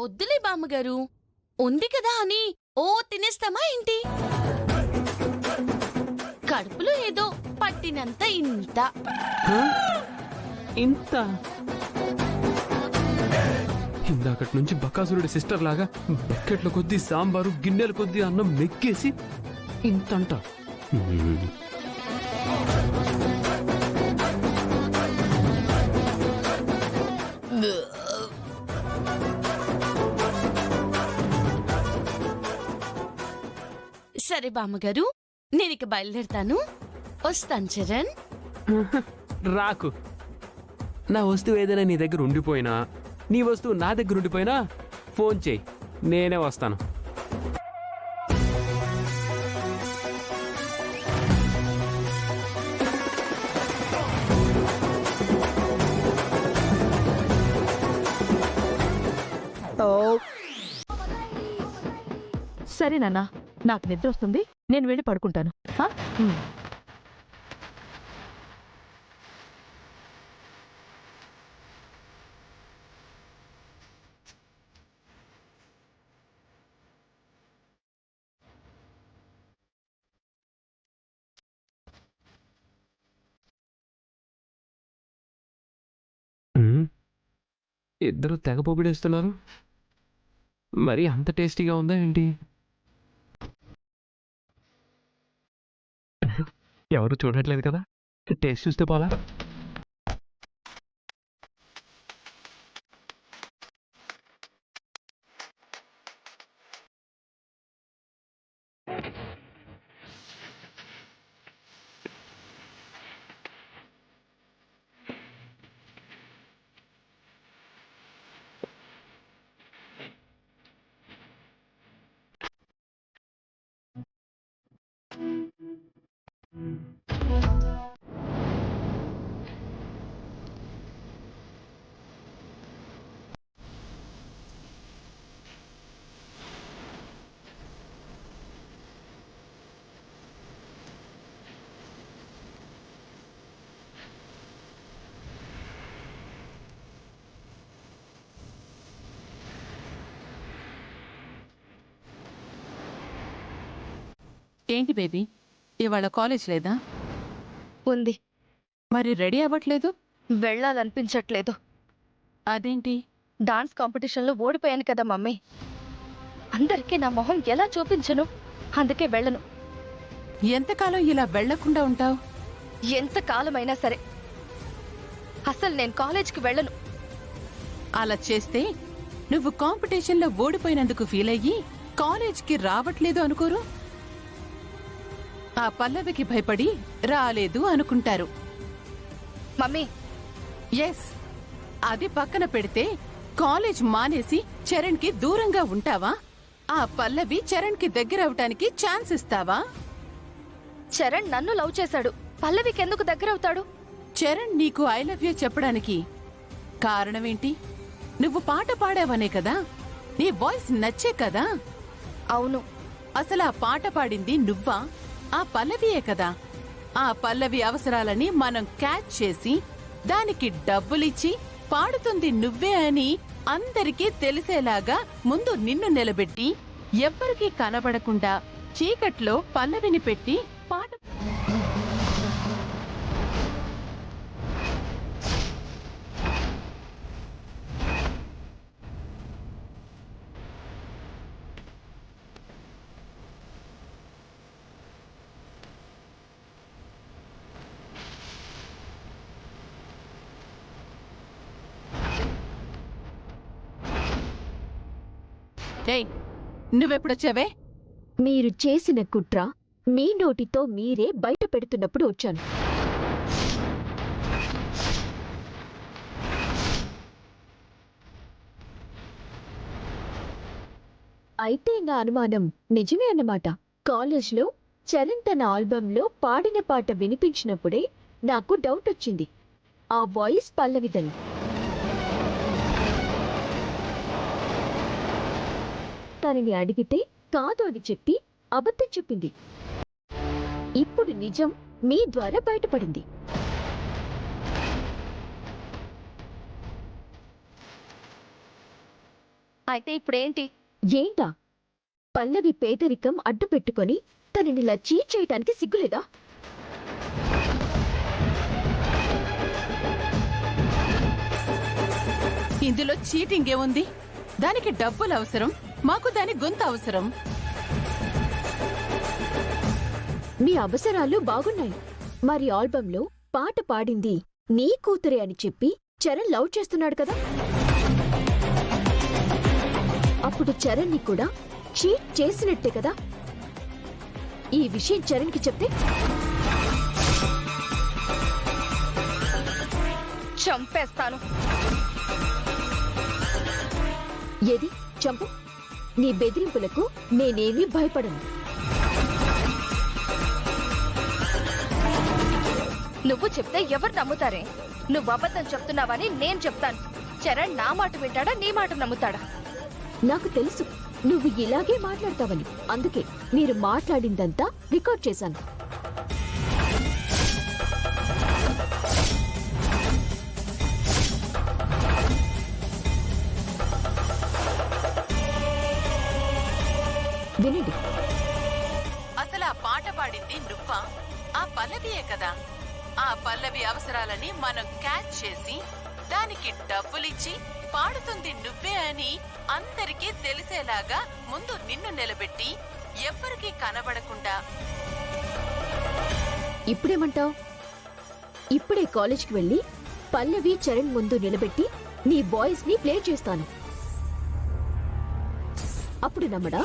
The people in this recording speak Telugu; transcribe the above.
వద్దులే బామ్మగారు, ఉంది కదా అని ఓ తినేస్తామా ఏంటి? కడుపులో ఏదో పట్టినంత ఇంత. ఇంత ఇందాకటి నుంచి బకాసురుడి సిస్టర్ లాగా బకెట్ల కొద్దీ సాంబారు గిన్నెల కొద్దీ అన్నం మెక్కేసి ఇంతంట. సరే బామ్మగారు, నేనిక బయలుదేరతాను. వస్తాను చరణ్. రాకు. నా వస్తువు ఏదైనా నీ దగ్గర ఉండిపోయినా, నీ వస్తువు నా దగ్గర ఉండిపోయినా ఫోన్ చేయి, నేనే వస్తాను. సరే నాన్న, నాకు నిద్ర వస్తుంది, నేను వెళ్ళి పడుకుంటాను. ఇద్దరు తెగ పొగిడేస్తున్నారు. మరి అంత టేస్టీగా ఉందా ఏంటి? ఎవరు చూడట్లేదు కదా, టేస్ట్ చూస్తే పోలా. ఏంటి బేబీ, ఇవాళ కాలేజ్ లేదా? ఉంది. మరి రెడీ అవ్వట్లేదు? వెళ్ళాలనిపించట్లేదు. అదేంటి? డాన్స్ కాంపిటీషన్లో ఓడిపోయాను కదా మమ్మీ. అందరికీ నా మొహం ఎలా చూపించను, అందుకే వెళ్ళను. ఎంతకాలం ఇలా వెళ్లకుండా ఉంటావు? ఎంత కాలమైనా సరే అసలు నేను కాలేజ్కి వెళ్ళను. అలా చేస్తే నువ్వు కాంపిటీషన్లో ఓడిపోయినందుకు ఫీల్ అయ్యి కాలేజ్కి రావట్లేదు అనుకోరు. ఆ పల్లవికి భయపడి రాలేదు అనుకుంటారు. మమ్మీ, ఎస్, అది పక్కన పెడితే కాలేజ్ మానేసి చరణ్కి దూరంగా ఉంటావా? ఆ పల్లవి చరణ్కి దగ్గర అవటానికి ఛాన్స్ ఇస్తావా? చరణ్ నన్ను లవ్ చేశాడు, పల్లవికి ఎందుకు దగ్గరవుతాడు? చరణ్ నీకు ఐ లవ్ యూ చెప్పడానికి కారణమేంటి? నువ్వు పాట పాడావనే కదా, నీ వాయిస్ నచ్చే కదా. అవును. అసలు ఆ పాట పాడింది నువ్వా, ఆ పల్లవియే కదా. ఆ పల్లవి అవసరాలని మనం క్యాచ్ చేసి దానికి డబ్బులిచ్చి పాడుతుంది నువ్వే అని అందరికీ తెలిసేలాగా ముందు నిన్ను నిలబెట్టి ఎవ్వరికీ కనబడకుండా చీకట్లో పల్లవిని పెట్టి పాట. ఏయ్, నువ్వెప్పుడొచ్చావే? మీరు చేసిన కుట్ర మీ నోటితో మీరే బయట పెడుతున్నప్పుడు వచ్చాను. అయితే నా అనుమానం నిజమే అన్నమాట. కాలేజ్లో చరణ్ తన ఆల్బంలో పాడిన పాట వినిపించినప్పుడే నాకు డౌట్ వచ్చింది, ఆ వాయిస్ పల్లవిదని. తనని అడిగితే కాదు అని చెప్పి అబద్ధం చెప్పింది. ఇప్పుడు నిజం మీ ద్వారా బయటపడింది. అయితే ఇప్పుడేంటి? ఏంటా? పల్లవి పేదరికం అడ్డు పెట్టుకొని తననిలా చీట్ చేయటానికి సిగ్గులేదా? ఇందులో చీటింగ్ ఏముంది? దానికి డబ్బులు అవసరం, మాకు దాని గొంతు అవసరం. మీ అవసరాలు బాగున్నాయి. మరి ఆల్బంలో పాట పాడింది నీ కూతురే అని చెప్పి చరణ్ లవ్ చేస్తున్నాడు కదా? అప్పుడు చరణ్ని కూడా చీట్ చేసినట్టే కదా? ఈ విషయం చరణ్కి చెప్తే చంపేస్తాను. ఏది చంపు. నీ బెదిరింపులకు నేనేమీ భయపడను. నువ్వు చెప్తే ఎవరు నమ్ముతారే? నువ్వు అబద్ధం చెప్తున్నావని నేను చెప్తాను. చరణ్ నా మాట వింటాడా, నీ మాట నమ్ముతాడా? నాకు తెలుసు నువ్వు ఇలాగే మాట్లాడతావని. అందుకే మీరు మాట్లాడిందంతా రికార్డ్ చేశాను. వినండి. అసలు ఆ పాట పాడింది నువ్వా? ఆ పల్లవియే కదా. ఆ పల్లవి అవసరాలని మనం క్యాచ్ చేసి దానికి డబ్బులిచ్చి పాడుతుంది నువ్వే అని అందరికీ తెలిసేలాగా ముందు నిన్ను నిలబెట్టి ఎవ్వరికీ కనబడకుండా. ఇప్పుడేమంటావ్? ఇప్పుడే కాలేజ్కి వెళ్ళి పల్లవి చరణ్ ముందు నిలబెట్టి నీ వాయిస్ ని ప్లే చేస్తాను. అప్పుడు నమ్మడా?